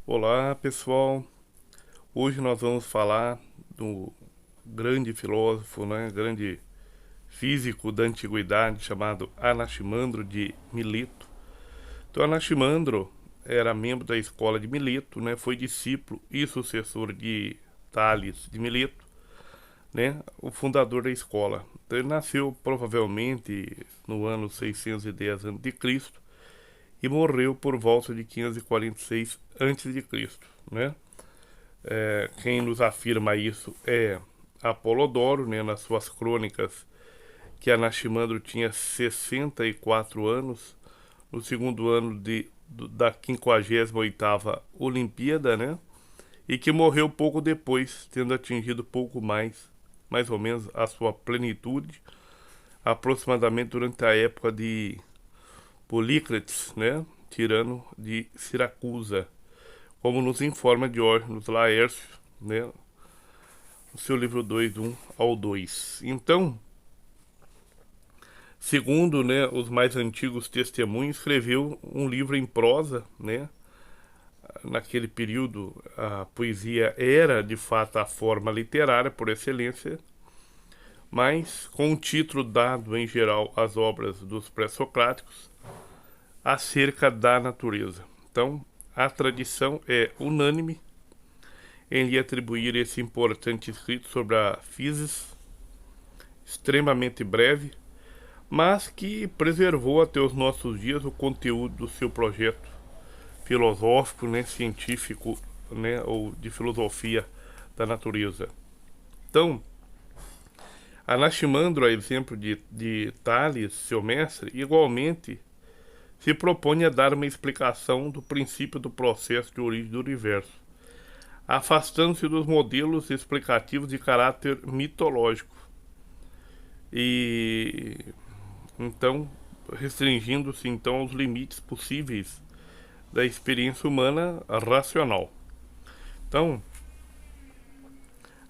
Olá, pessoal. Hoje nós vamos falar do grande filósofo, grande físico da antiguidade chamado Anaximandro de Mileto. Então, Anaximandro era membro da escola de Mileto, foi discípulo e sucessor de Tales de Mileto, o fundador da escola. Então, ele nasceu provavelmente no ano 610 a.C. e morreu por volta de 546 a.C., né? Quem nos afirma isso é Apolodoro, nas suas crônicas, que Anaximandro tinha 64 anos, no segundo ano da 58ª Olimpíada, e que morreu pouco depois, tendo atingido pouco mais ou menos, a sua plenitude, aproximadamente durante a época de Polícrates, tirano de Siracusa, como nos informa Diógenes Laércio, no seu livro 2, 1 ao 2. Então, segundo os mais antigos testemunhos, escreveu um livro em prosa, Naquele período, a poesia era, de fato, a forma literária por excelência, mas com o título dado, em geral, às obras dos pré-socráticos, acerca da natureza. Então, a tradição é unânime em lhe atribuir esse importante escrito sobre a physis, extremamente breve, mas que preservou até os nossos dias o conteúdo do seu projeto filosófico, científico, ou de filosofia da natureza. Então, Anaximandro, a exemplo de Tales, seu mestre, igualmente se propõe a dar uma explicação do princípio do processo de origem do universo, afastando-se dos modelos explicativos de caráter mitológico e então restringindo-se então aos limites possíveis da experiência humana racional. Então,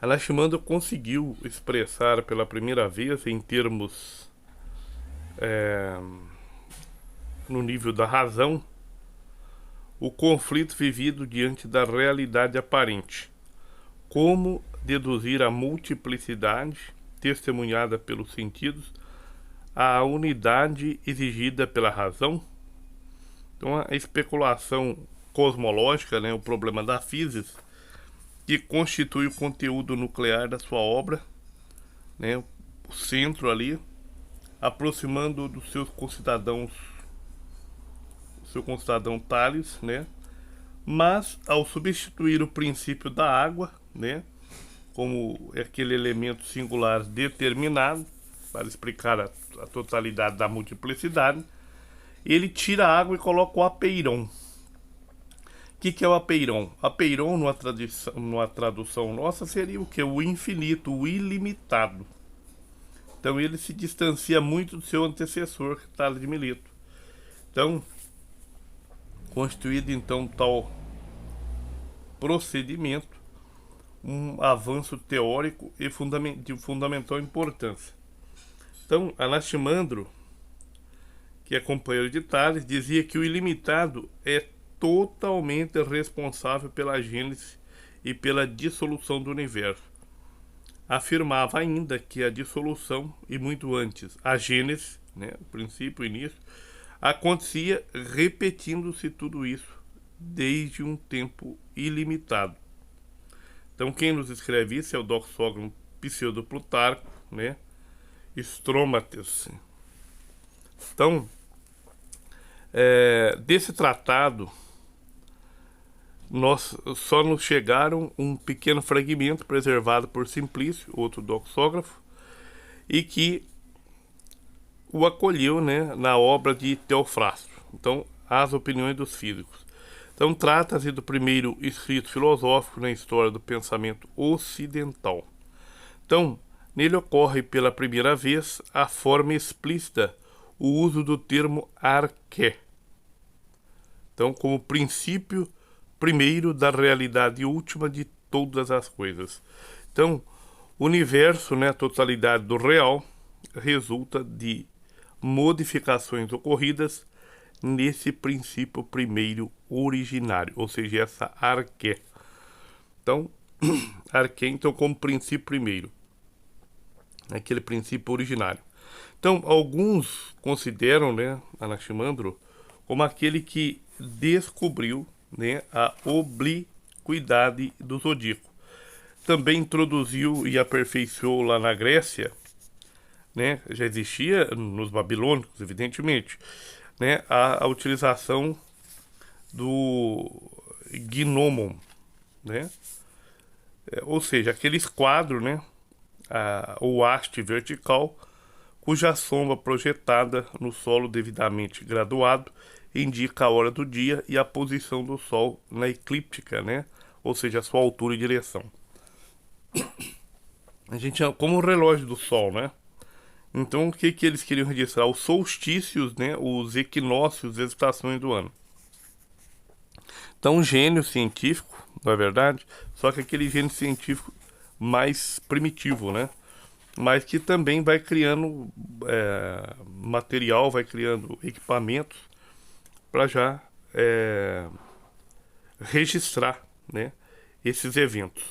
Anaximandro conseguiu expressar pela primeira vez em termos no nível da razão o conflito vivido diante da realidade aparente. Como deduzir a multiplicidade testemunhada pelos sentidos à unidade exigida pela razão? Então, a especulação cosmológica, o problema da física, que constitui o conteúdo nuclear da sua obra, o centro ali, aproximando dos seus concidadãos, seu concidadão Tales, mas ao substituir o princípio da água, como aquele elemento singular determinado para explicar a totalidade da multiplicidade, ele tira a água e coloca o apeiron. O que é o apeiron? Apeiron, numa tradução nossa, seria o que? O infinito, o ilimitado. Então ele se distancia muito do seu antecessor, Tales de Mileto. Então, constituído então tal procedimento, um avanço teórico e de fundamental importância. Então, Anaximandro, que é companheiro de Tales, dizia que o ilimitado é totalmente responsável pela gênese e pela dissolução do universo. Afirmava ainda que a dissolução, e muito antes a gênese, o princípio, o início, acontecia repetindo-se tudo isso desde um tempo ilimitado. Então, quem nos escreve isso é o doxógrafo Pseudo-Plutarco, Strômates. Então, desse tratado, só nos chegaram um pequeno fragmento preservado por Simplício, outro doxógrafo, e que o acolheu, na obra de Teofrasto. Então, As Opiniões dos Físicos. Então, trata-se do primeiro escrito filosófico na história do pensamento ocidental. Então, nele ocorre pela primeira vez a forma explícita, o uso do termo arqué. Então, como princípio primeiro da realidade última de todas as coisas. Então, o universo, a totalidade do real, resulta de modificações ocorridas nesse princípio primeiro originário, ou seja, essa arqué. Então, arqué, então, como princípio primeiro, aquele princípio originário. Então, alguns consideram, né, Anaximandro como aquele que descobriu, né, a obliquidade do zodíaco. Também introduziu e aperfeiçoou lá na Grécia, né, já existia nos babilônicos, evidentemente, né, a utilização do gnomon, né, ou seja, aquele esquadro, né, ou haste vertical, cuja sombra projetada no solo devidamente graduado indica a hora do dia e a posição do Sol na eclíptica, né? Ou seja, a sua altura e direção. A gente chama como o relógio do Sol, né? Então, o que eles queriam registrar? Os solstícios, né? Os equinócios, as estações do ano. Então, um gênio científico, não é verdade? Só que aquele gênio científico mais primitivo, né? Mas que também vai criando material, vai criando equipamentos para já registrar, né, esses eventos.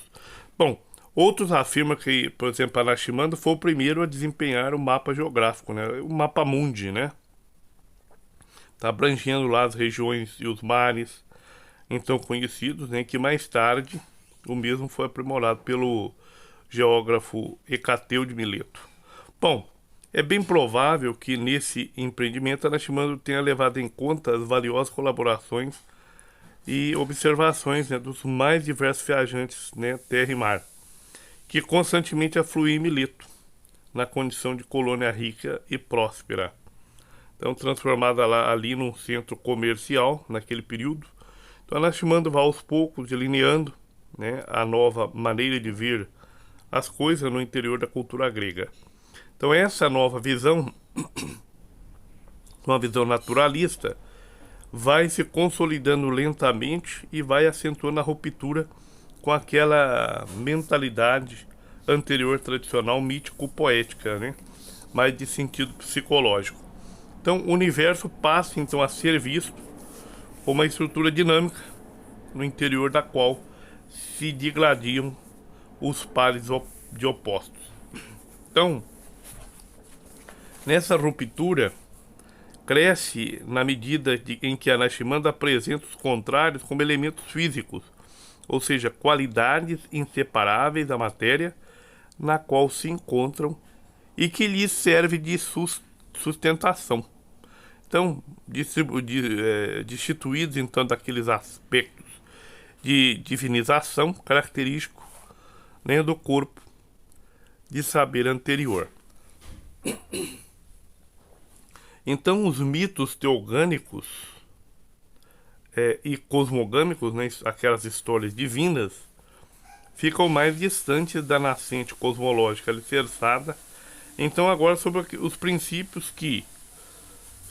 Bom, outros afirmam que, por exemplo, Anaximandro foi o primeiro a desempenhar o mapa geográfico, né, o mapa mundi, né, tá abrangendo lá as regiões e os mares, então conhecidos, né, que mais tarde o mesmo foi aprimorado pelo geógrafo Hecateu de Mileto. Bom, é bem provável que nesse empreendimento Anaximandro tenha levado em conta as valiosas colaborações e observações, né, dos mais diversos viajantes, né, terra e mar, que constantemente afluíam em Mileto, na condição de colônia rica e próspera. Então, transformada lá, ali num centro comercial, naquele período. Então, Anaximandro vai aos poucos delineando, né, a nova maneira de ver as coisas no interior da cultura grega. Então essa nova visão, uma visão naturalista, vai se consolidando lentamente e vai acentuando a ruptura com aquela mentalidade anterior tradicional mítico-poética, né? Mais de sentido psicológico. Então o universo passa então a ser visto como uma estrutura dinâmica no interior da qual se digladiam os pares de opostos. Então, nessa ruptura, cresce na medida em que Anaximandro apresenta os contrários como elementos físicos, ou seja, qualidades inseparáveis da matéria na qual se encontram e que lhes serve de sustentação. Então, destituídos então daqueles aspectos de divinização característico, né, do corpo de saber anterior. Então, os mitos teogânicos e cosmogâmicos, né, aquelas histórias divinas, ficam mais distantes da nascente cosmológica alicerçada. Então, agora sobre os princípios que,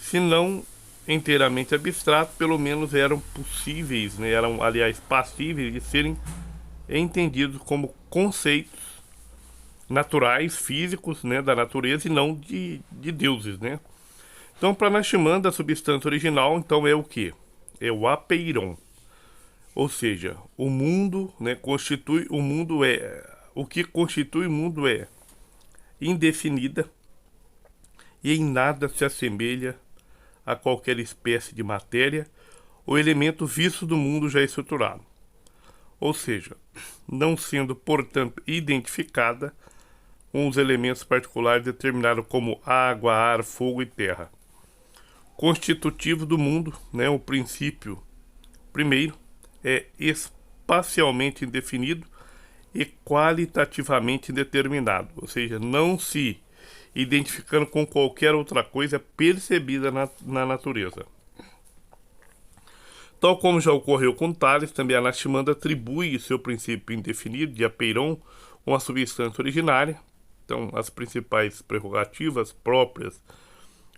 se não inteiramente abstratos, pelo menos eram possíveis, né, eram, aliás, passíveis de serem entendidos como conceitos naturais, físicos, né, da natureza e não de deuses, né? Então, para Anaximandro, a substância original, então, é o que? É o apeiron. Ou seja, o mundo, né, constitui o mundo o que constitui o mundo é indefinida e em nada se assemelha a qualquer espécie de matéria ou elemento visto do mundo já estruturado. Ou seja, não sendo, portanto, identificada com os elementos particulares determinados como água, ar, fogo e terra. Constitutivo do mundo, né, o princípio primeiro é espacialmente indefinido e qualitativamente indeterminado, ou seja, não se identificando com qualquer outra coisa percebida na natureza. Tal como já ocorreu com Tales, também Anaximandro atribui seu princípio indefinido de apeiron uma substância originária. Então, as principais prerrogativas próprias,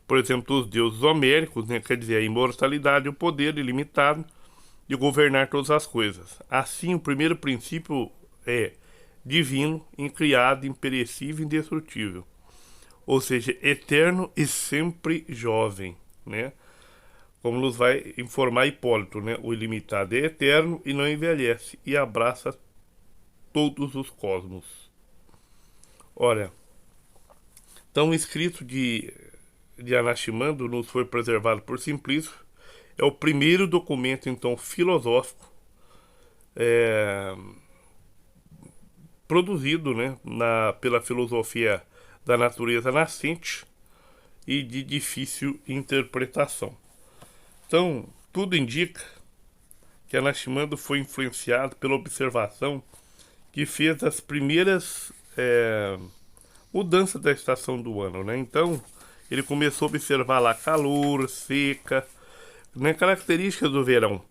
por exemplo, dos deuses homéricos, né, quer dizer, a imortalidade e o poder ilimitado de governar todas as coisas. Assim, o primeiro princípio é divino, incriado, imperecível e indestrutível. Ou seja, eterno e sempre jovem, né? como nos vai informar Hipólito, né? O ilimitado é eterno e não envelhece e abraça todos os cosmos. Olha, então o escrito de Anaximandro nos foi preservado por Simplício. É o primeiro documento, então, filosófico produzido, né, pela filosofia da natureza nascente e de difícil interpretação. Então, tudo indica que Anaximandro foi influenciado pela observação que fez as primeiras mudanças da estação do ano, né? Então, ele começou a observar lá calor, seca, né, características do verão.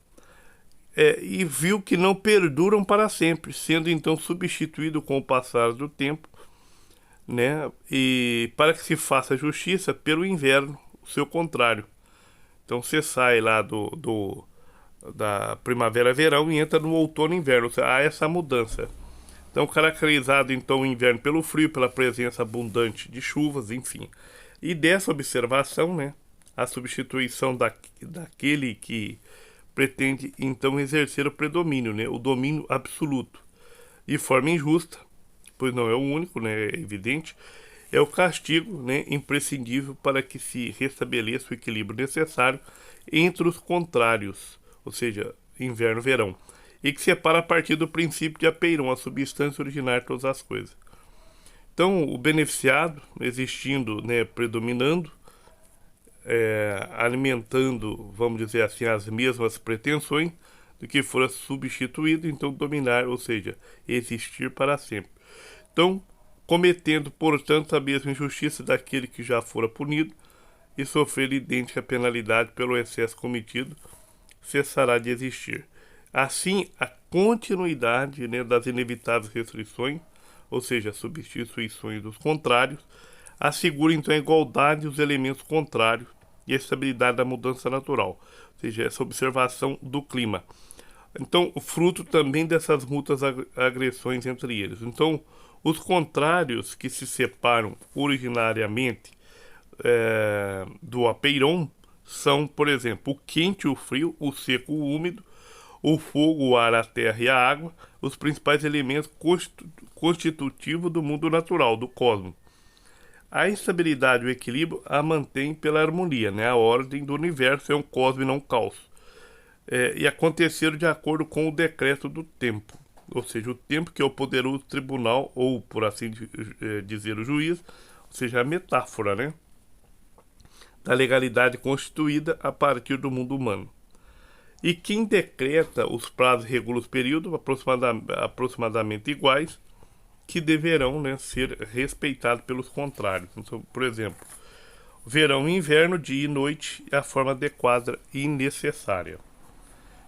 E viu que não perduram para sempre, sendo então substituído com o passar do tempo, né? E para que se faça justiça pelo inverno, o seu contrário. Então você sai lá da primavera-verão e entra no outono-inverno. Há essa mudança. Então, caracterizado então o inverno pelo frio, pela presença abundante de chuvas, enfim. E dessa observação, né, a substituição daquele que pretende então exercer o predomínio, né, o domínio absoluto, de forma injusta, pois não é o único, né, é evidente, é o castigo, né, imprescindível para que se restabeleça o equilíbrio necessário entre os contrários, ou seja, inverno e verão, e que separa a partir do princípio de Apeiron, a substância originária de todas as coisas. Então, o beneficiado, existindo, né, predominando, alimentando, vamos dizer assim, as mesmas pretensões do que fora substituído, então dominar, ou seja, existir para sempre. Então, cometendo, portanto, a mesma injustiça daquele que já fora punido e sofrer idêntica penalidade pelo excesso cometido, cessará de existir. Assim, a continuidade, né, das inevitáveis restrições, ou seja, substituições dos contrários, assegura então a igualdade dos elementos contrários e a estabilidade da mudança natural, ou seja, essa observação do clima. Então, o fruto também dessas mútuas agressões entre eles. Então, os contrários que se separam originariamente do Apeiron são, por exemplo, o quente e o frio, o seco e o úmido, o fogo, o ar, a terra e a água, os principais elementos constitutivos do mundo natural, do cosmos. A estabilidade e o equilíbrio a mantém pela harmonia, né? A ordem do universo é um cosmos e não um caos. E aconteceram de acordo com o decreto do tempo, ou seja, o tempo que é o poderoso tribunal, ou por assim dizer, o juiz, ou seja, a metáfora, né, da legalidade constituída a partir do mundo humano. E quem decreta os prazos regula os períodos aproximadamente iguais, que deverão, né, ser respeitados pelos contrários. Então, por exemplo, verão e inverno, dia e noite, é a forma adequada e necessária.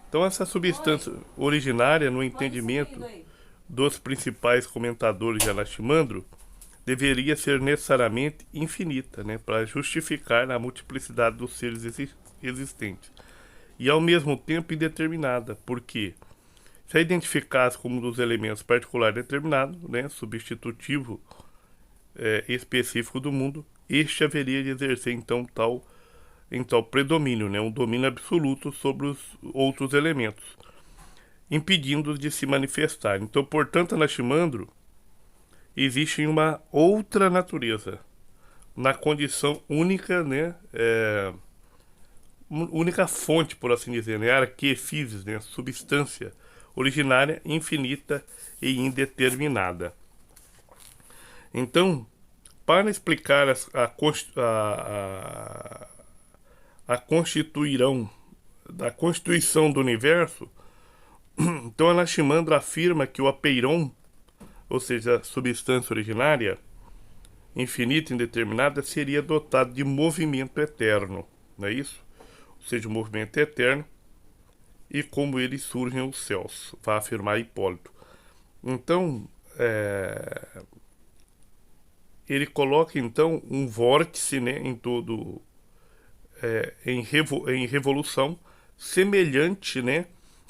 Então, essa substância originária, no entendimento dos principais comentadores de Anaximandro, deveria ser necessariamente infinita, né, para justificar a multiplicidade dos seres existentes. E, ao mesmo tempo, indeterminada, porque se a identificasse como um dos elementos particular determinado, né, substitutivo específico do mundo, este haveria de exercer então tal predomínio, né, um domínio absoluto sobre os outros elementos, impedindo-os de se manifestar. Então, portanto, Anaximandro existe uma outra natureza, na condição única, né, única fonte, por assim dizer, né, arquefísis, né, substância originária, infinita e indeterminada. Então, para explicar a constituição do universo, então Anaximandro afirma que o Apeiron, ou seja, a substância originária, infinita e indeterminada, seria dotado de movimento eterno, não é isso? Ou seja, o movimento eterno e como eles surgem os céus, vai afirmar Hipólito. Então, ele coloca então um vórtice, né, em todo em revolução, semelhante, né,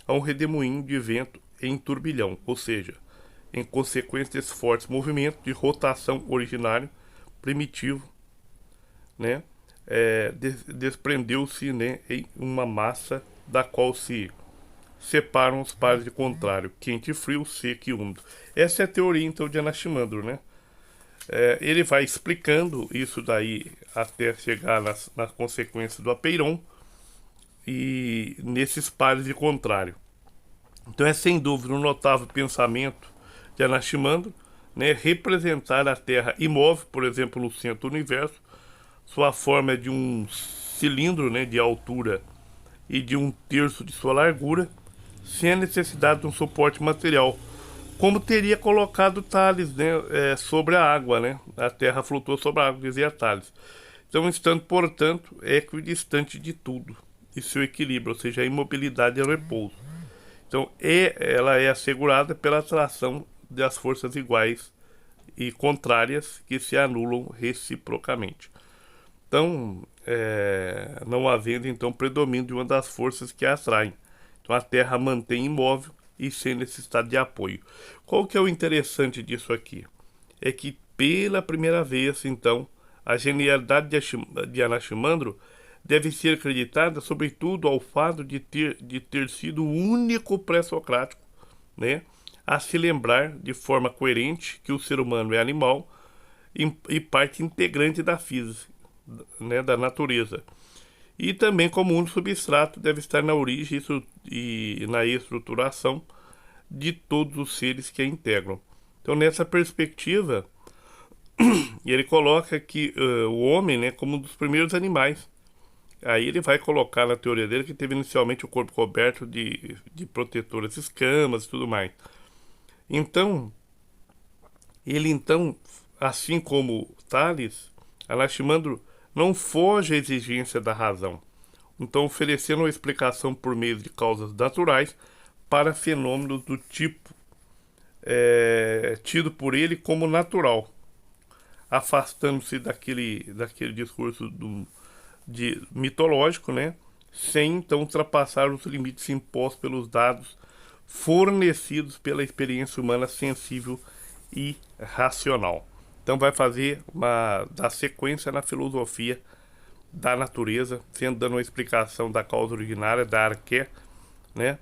a um redemoinho de vento em turbilhão, ou seja, em consequência desse forte movimento de rotação originário primitivo, né, desprendeu-se, né, em uma massa da qual se separam os pares de contrário, quente e frio, seco e úmido. Essa é a teoria, então, de Anaximandro, né? Ele vai explicando isso daí até chegar nas consequências do Apeiron e nesses pares de contrário. Então é sem dúvida um notável pensamento de Anaximandro, né, representar a Terra imóvel, por exemplo, no centro do universo. Sua forma é de um cilindro, né, de altura e de 1/3 de sua largura, sem a necessidade de um suporte material, como teria colocado Tales, né, sobre a água, né? A Terra flutua sobre a água, dizia Tales. Então, estando, portanto, equidistante de tudo e seu equilíbrio, ou seja, a imobilidade e o repouso. Então, ela é assegurada pela atração das forças iguais e contrárias que se anulam reciprocamente. Então, não havendo então predomínio de uma das forças que a atraem. Então, a Terra mantém imóvel e sem necessidade de apoio. Qual que é o interessante disso aqui? É que pela primeira vez, então, a genialidade de Anaximandro deve ser acreditada, sobretudo, ao fato de ter sido o único pré-socrático, né, a se lembrar de forma coerente que o ser humano é animal e parte integrante da física, né, da natureza. E também como único substrato deve estar na origem e na estruturação de todos os seres que a integram. Então, nessa perspectiva, ele coloca que o homem, né, como um dos primeiros animais. Aí ele vai colocar na teoria dele que teve inicialmente o corpo coberto de protetoras escamas e tudo mais. Então, assim como Tales, Anaximandro não foge à exigência da razão, então oferecendo uma explicação por meio de causas naturais para fenômenos do tipo tido por ele como natural, afastando-se daquele discurso mitológico, né, sem então ultrapassar os limites impostos pelos dados fornecidos pela experiência humana sensível e racional. Então vai fazer da sequência na filosofia da natureza, sendo dando uma explicação da causa originária, da arqué, né,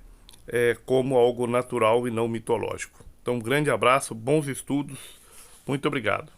como algo natural e não mitológico. Então um grande abraço, bons estudos, muito obrigado.